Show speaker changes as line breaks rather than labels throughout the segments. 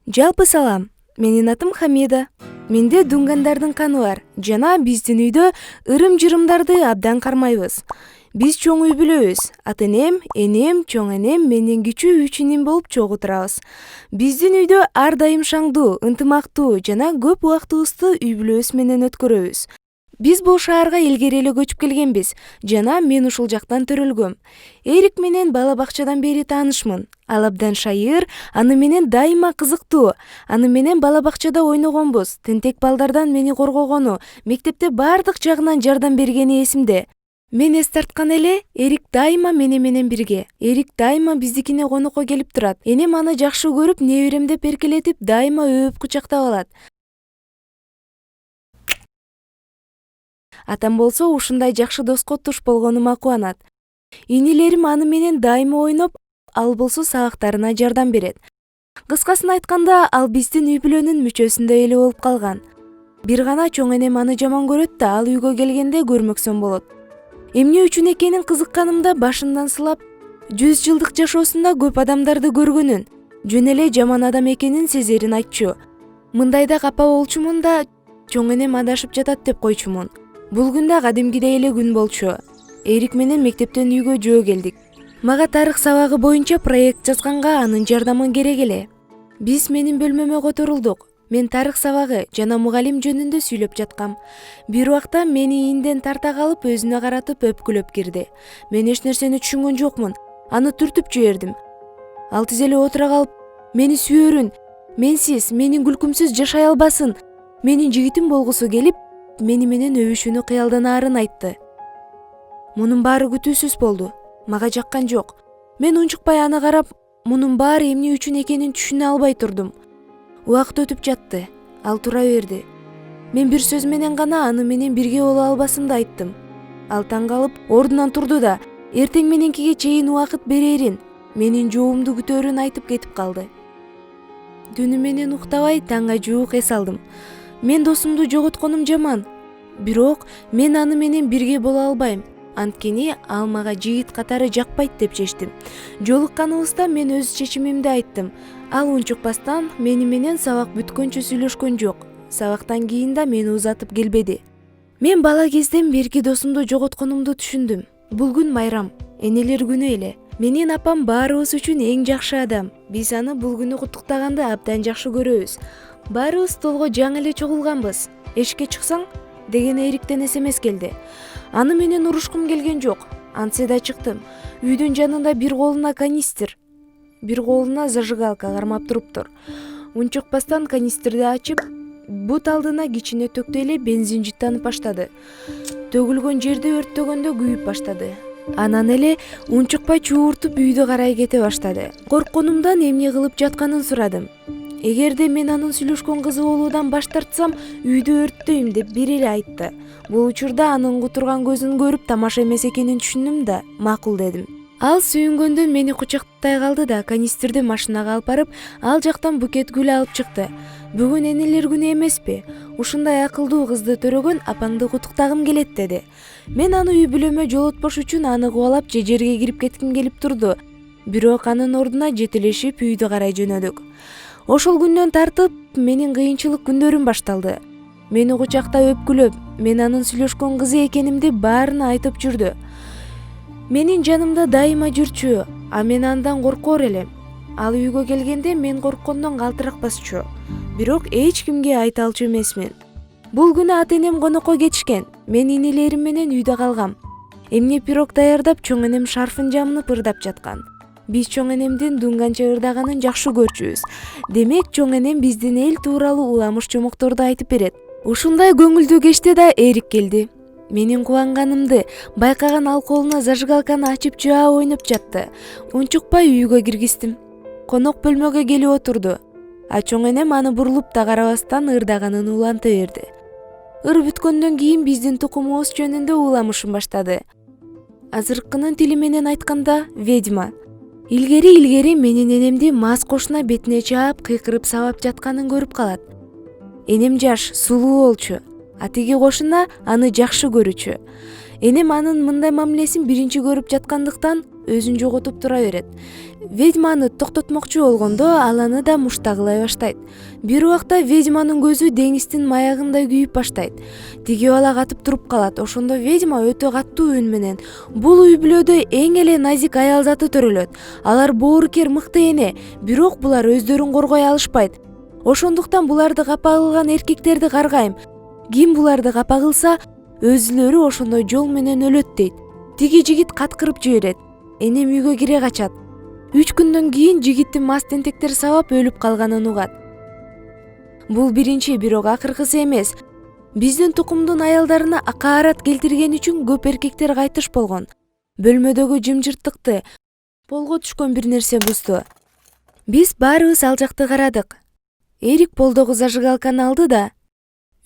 Жалпы салам, менин атым Хамида. Менде дунгандардын каны бар жана биздин үйдө ырым-жырымдарды абдан кармайбыз. Биз чоң үй бүлөбүз. Ата-энем, энем, чоң энем, менден кичүү 3 иним болуп чогуу турабыз. Биздин үйдө ар дайым шаңдуу, ынтымактуу жана көп убактыбызды үй бүлөбүз менен өткөрөбүз. Биз бул шаарга илгери эле көчүп келгенбиз жана мен ушул жактан төрөлгөм. Эрик менен бала бакчадан бери таанышмын. Ал абдан шайыр, аны менен дайыма кызыктуу. Аны менен бала бакчада ойногонбуз. Тентек балдардан мени коргогону, мектепте бардык жагынан жардам бергени эсимде. Мен эс тарткан эле Эрик дайыма менен бирге. Эрик дайыма биздикине конокко келип турат. Энем аны жакшы көрүп, неберем деп эркелетип, дайыма өп кучактап алат. Атам болсо ушундай жакшы доска туш болгонума кубанат. Инилерим аны менен дайыма ойноп, ал болсо сабактарына жардам берет. Кыскасын айтканда, ал биздин үй бүлөнүн мүчөсүндөй эле болуп калган. Бир гана чоң энем аны жаман көрөт да, ал үйгө келгенде көрмөксөн болот. Эмне үчүн экенин кызыкканымда башымдан сылап, 100 жылдык жашоосунда көп адамдарды көргөнүн, жөн эле жаман адам экенин сезерин айтчу. Мындайда капа болчумун да, чоң энем адашып жатат деп койчумун. Бул күндө кадимкидей эле күн болчу. Эрик менен мектептен үйгө жөө келдик. Мага тарых сабагы боюнча проект жазганга анын жардамы керек эле. Биз менин бөлмөмө которулдук. Мен тарых сабагы жана мугалим жөнүндө сүйлөп жаткам. Бир убакта мени инден тарта калып, өзүнө каратып өпкүлөп кирди. Мен эч нерсени түшүнгөн жокмун. Аны түртүп жибердим. Ал тиз эле отура калып, мени сүйөрүн, менсиз, менин күлкүмсүз жашай албасын, менин жигитим болгусу келип, мени менен өбүшүүнү кыялданаарын айтты. Мунун баары күтүүсүз болду. Мага жаккан жок. Мен унчукпай аны карап, мунун баары эмне үчүн экенин түшүнө албай турдум. Убакыт өтүп жатты. Ал тура берди. Мен бир сөз менен гана аны менен бирге боло албасымды айттым. Ал таң калып, ордунан турду да, эртең мененкиге чейин убакыт берерин, менин жообумду күтөөрүн айтып кетип калды. Түнү менен уктабай таңга жуук эс алдым. Мен досумду жоготконум жаман. Бирок мен аны менен бирге боло албайм. Анткени ал мага жигит катары жакпайт деп чечтим. Жолукканыбызда мен өз чечимимди айттым. Ал унчукпастан мени менен сабак бүткөнчө сүйлөшкөн жок. Сабактан кийин да мени узатып келбеди. Мен бала кезден берки досумду жоготконумду түшүндүм. Бул күн майрам, энелер күнү эле. Менин апам баарыбыз үчүн эң жакшы адам. Биз аны бул күнү куттуктаганды абдан жакшы көрөбүз. Баарыбыз столго жаңы эле чогулганбыз. Эшикке чыксаң деген Эриктен СМС келди. Аны менен урушкум келген жок. Антсе да чыктым. Үйдүн жанында бир колуна канистр, бир колуна зажигалка кармап туруптур. Унчукпастан канистрди ачып, бут алдына кичине төктөй эле бензин жыттанып баштады. Төгүлгөн жерди өрттөгөндө күйүп баштады. Анан эле унчукпай чууртуп үйдү карай кете баштады. Коркконумдан эмне кылып жатканын сурадым. Эгерде мен анын сүйлөшкөн кызы болуудан баш тартсам, үйдү өрттөйм деп бир эле айтты. Бул учурда анын кутурган көзүн көрүп тамаша эмес экенин түшүндүм да, макул дедим. Ал сүйүнгөндө мени кучактай калды да, канистрди машинага алып барып, ал жактан букет гүл алып чыкты. Бүгүн энелер күнү эмеспи? Ушундай акылдуу кызды төрөгөн апаңды куттуктагым келет деди. Мен аны үй бүлөмө жолотпош үчүн аны кубалап жерге кирип кетким келип турду. Бирок анын ордуна жетелешип үйдү карай жөнөдүк. Ошол күндөн тартып менин кыйынчылык күндөрүм башталды. Мени кучактап өпкүлөп, мен анын сүйлөшкөн кызы экенимди баарына айтып жүрдү. Менин жанымда дайыма жүрчү, а мен андан коркор элем. Ал үйгө келгенде мен корккондон калтыракпасчу. Бирок эч кимге айта алчу эмесмин. Бул күнү ата-энем конокко кетишкен. Мен инелерим менен үйдө калгам. Эмне пирог даярдап, чоң энем шарфын жамынып ырдап жаткан. Биз чоң энемдин дунганча ырдаганын жакшы көрчүбүз. Демек, чоң энем биздин эл тууралуу уламыш чомокторду айтып берет. Ушундай көңүлдүү кечте да Эрик келди. Менин кубанганымды байкаган ал колуна зажигалканы ачып жаа ойноп жатты. Унчукпай үйгө киргиздим. Конок бөлмөгө келип отурду. А чоң энем аны бурулуп да карабастан ырдаганын уланта берди. Ыр бүткөндөн кийин биздин тукумубуз жөнүндө уламышын баштады. Азыркынын тили менен айтканда, ведьма. Илгери менин энемди мас кошуна бетине чаап, кыйкырып сабап жатканын көрүп калат. Энем жаш, сулуу болчу. А тиги кошуна аны жакшы көрүчү. Энем анын мындай мамилесин биринчи көрүп жаткандыктан өзүн жоготуп тура берет. Ведьманы токтотмокчу болгондо ал аны да муштагылай баштайт. Бир убакта ведьманын көзү деңиздин маягындай күйүп баштайт. Тиги бала катып туруп калат. Ошондо ведьма өтө катуу үн менен: "Бул үй бүлөдө эң эле назик аял заты төрөлөт. Алар боорукер мыкты эне, бирок булар өздөрүн коргой алышпайт. Ошондуктан буларды капа кылган эркектерди каргайм. Ким буларды капа кылса, өзүлөрү ошондой жол менен өлөт" дейт. Тиги жигит каткырып жиберет. Энем үйгө кире качат. 3 күндөн кийин жигиттин мас тентектер сабап өлүп калганын угат. Бул биринчи, бирок акыркысы эмес. Биздин тукумдун аялдарына акаарат келтирген үчүн көп эркектер кайтыш болгон. Бөлмөдөгү жымжырттыкты, полго түшкөн бир нерсе бузду. Биз баарыбыз ал жакты карадык. Эрик полдогу зажигалканы алды да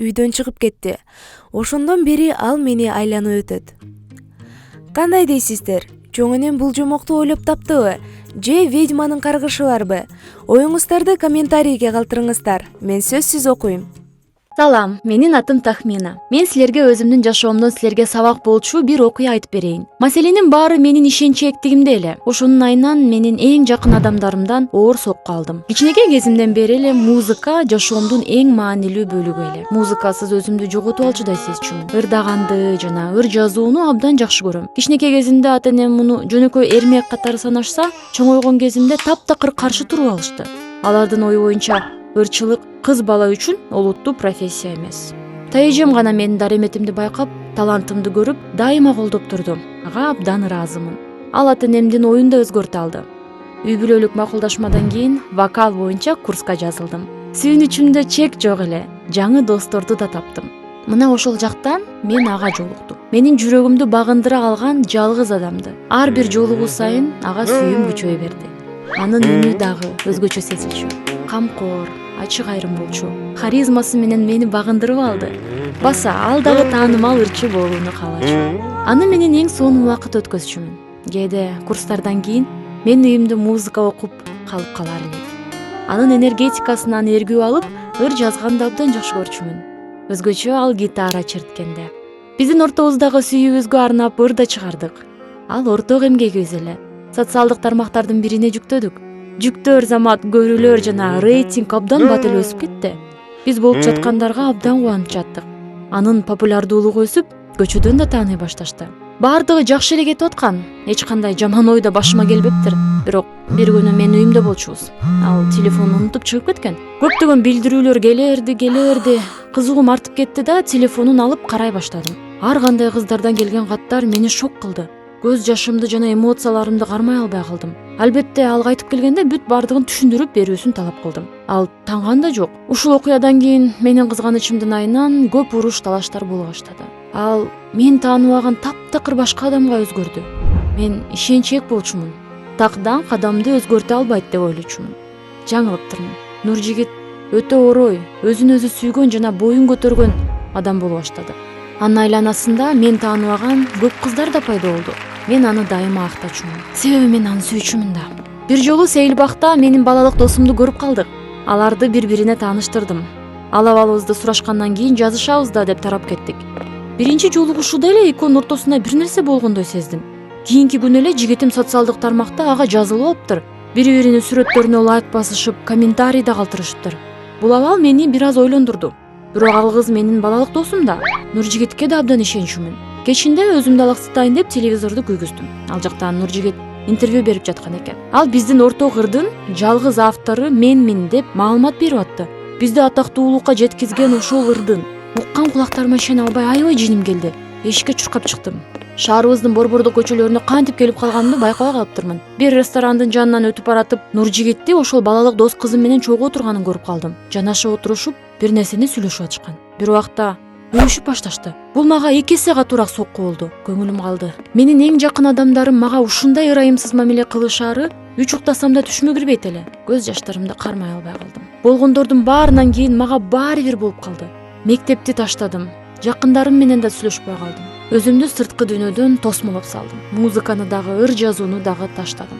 үйдөн чыгып кетти. Ошондон бери ал мени айланып өтөт. Кандай дейсиздер? Чоң энем бул жомокту ойлоп таптыбы? Же ведьманын каргышы барбы? Оюңуздарды комментарийге калтырыңыздар. Мен сөзсүз окуйм.
Салам, менин атым Тахмина. Мен силерге өзүмдүн жашоомдон силерге сабак болчу бир окуя айтып берейин. Маселенин баары менин ишенчээктигимде эле. Ошонун айынан менин эң жакын адамдарымдан оор сокку алдым. Кичинекей кезимден бери эле музыка жашоомдун эң маанилүү бөлүгү эле. Музыкасыз өзүмдү жоготуп алчудай сезчүмүн. Ырдаганды жана ыр жазууну абдан жакшы көрөм. Кичинекей кезимде ата энем муну жөнөкөй эрмек катары санашса, чоңойгон кезимде таптакыр каршы туруп алышты. Алардын ою боюнча ырчылык кыз бала үчүн олуттуу профессия эмес. Тайэжем гана менин дареметимди байкап, талантымды көрүп, дайыма колдоп турду. Ага абдан ыраазымын. Ал ата энемдин оюн да өзгөртө алды. Үй бүлөлүк макулдашмадан кийин вокал боюнча курска жазылдым. Сүйүнүчүмдө чек жок эле. Жаңы досторду да таптым. Мына ошол жактан мен ага жолуктум. Менин жүрөгүмдү багындыра алган жалгыз адамды. Ар бир жолугуу сайын ага сүйүүм күчөй берди. Анын үнү дагы өзгөчө сезилчү. Камкор, ачык айрым болчу. Харизмасы менен мени багындырып алды. Баса ал дагы таанымал ырчы болууну каалачу. Аны менен эң сонун убакыт өткөзчүмүн. Кээде курстардан кийин мен үйүмдө музыка окуп калып калар элек. Анын энергетикасынан эргүү алып, ыр жазганды абдан жакшы көрчүмүн. Өзгөчө ал гитара черткенде. Биздин ортобуздагы сүйүүбүзгө арнап ыр да чыгардык. Ал орток эмгегибиз эле. Социалдык тармактардын бирине жүктөдүк. Жүктөр, замат, көрүүлөр жана рейтинг абдан бат эле өсүп кетти. Биз болуп жаткандарга абдан кубанып жаттык. Анын популярдуулугу өсүп, көчөдөн да тааный башташты. Баардыгы жакшы эле кетип аткан. Эч кандай жаман ой да башыма келбептир. Бирок бир күнү мен үйүмдө болчубуз. Ал телефонду унутуп чыгып кеткен. Көптөгөн билдирүүлөр келерди. Кызыгуум артып кетти да телефонун алып карай баштадым. Ар кандай кыздардан келген каттар мени шок кылды. Көз жашымды жана эмоцияларымды кармай албай калдым. Албетте ал кайтып келгенде бүт бардыгын түшүндүрүп берүүсүн талап кылдым. Ал танган да жок. Ушул окуядан кийин менин кызганычымдын айынан көп уруш талаштар боло баштады. Ал мен тааныбаган таптакыр башка адамга өзгөрдү. Мен ишенчээк болчумун. Такдан кадамды өзгөртө албайт деп ойлочумун. Жаңылыптырмын. Нуржигит өтө орой, өзүн өзү сүйгөн жана боюн көтөргөн адам боло баштады. Анын айланасында мен тааныбаган көп кыздар да пайда болду. Мен аны дайыма актачумун. Себеби мен аны сүйчүмүн да. Бир жолу Сейилбакта менин балалык досумду көрүп калдык. Аларды бири-бирине тааныштырдым. Ал абалыбызды сурашкандан кийин жазышабыз да деп тарап кеттик. Биринчи жолугушууда эле экөөнүн ортосунда бир нерсе болгондой сездим. Кийинки күнү эле жигитим социалдык тармакта ага жазылып алыптыр. Бири-биринин сүрөттөрүнө лайк басышып, комментарий да калтырышыптыр. Бул абал мени бир аз ойлондурду. Бирок ал кыз менин балалык досум да. Нуржигитке да абдан ишенчүмүн. Кечинде өзүмдү алаксытайын деп телевизорду күйгүздүм. Ал жакта Нуржигит интервью берип жаткан экен. Ал биздин орток ырдын жалгыз автору менмин деп маалымат берип атты. Бизди атактуулукка жеткизген ошол ырдын. Уккан кулактарыма ишене албай аябай жиним келди. Эшикке чуркап чыктым. Шаарыбыздын борбордук көчөлөрүнө кантип келип калганымды байкабай калыптырмын. Бир ресторандын жанынан өтүп баратып, Нуржигитти ошол балалык дос кызым менен чогуу отурганын көрүп калдым. Жанашып отурушуп, бир нерсени сүйлөшүп атышкан. Бир убакта өбүшүп башташты. Бул мага 2 эсе катуураак сокку болду. Көңүлүм калды. Менин эң жакын адамдарым мага ушундай ырайымсыз мамиле кылышаары үч уктасам да түшүмө кирбейт эле. Көз жаштарымды кармай албай калдым. Болгондордун баарынан кийин мага баары бир болуп калды. Мектепти таштадым. Жакындарым менен да сүйлөшпөй калдым. Өзүмдү сырткы дүйнөдөн тосмолоп салдым. Музыканы дагы, ыр жазууну дагы таштадым.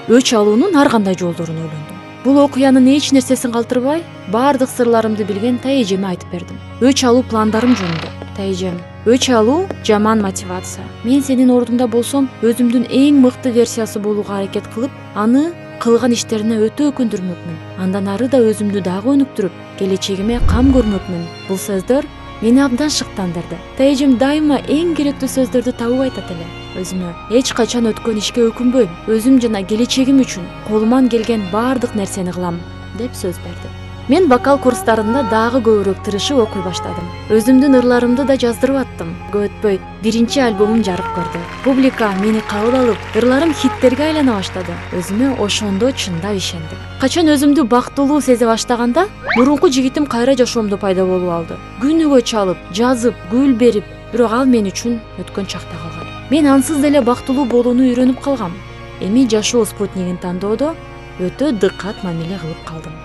Өч алуунун ар кандай жолдорун ойлондум. Бул окуянын эч нерсесин калтырбай, баардык сырларымды билген тайэжеме айтып бердим. Өч алуу пландарым жөнүндө. Тайэжем, өч алуу жаман мотивация. Мен сенин ордуңда болсом, өзүмдүн эң мыкты версиясы болууга аракет кылып, аны кылган иштерине өтө өкүндүрмөкмүн. Андан ары да өзүмдү дагы өнүктүрүп, келечегиме кам көрмөкмүн. Бул сөздөр мени абдан шыктандырды. Тайэжем дайыма эң керектүү сөздөрдү табып айтат эле. Өзүмө эч качан өткөн ишке өкүнбөйм. Өзүм жана келечегим үчүн колуман келген баардык нерсени кылам, деп сөз берди. Мен вокал курстарында дагы көбүрөөк тырышып окуй баштадым. Өзүмдүн ырларымды да жаздырып аттым. Көп өтпөй, биринчи альбомум жарык көрдү. Публика мени кабыл алып, ырларым хиттерге айлана баштады. Өзүмө ошондо чындап ишендим. Качан өзүмдү бактылуу сезе баштаганда, мурунку жигитим кайра жашоомдо пайда болуп алды. Күнүгө чалып, жазып, гүл берип, бирок ал мен үчүн өткөн чакта калган. Мен ансыз деле бактылуу болууну үйрөнүп калгам. Эми жашоо спутнигин тандоодо өтө дыккат мамиле кылып калдым.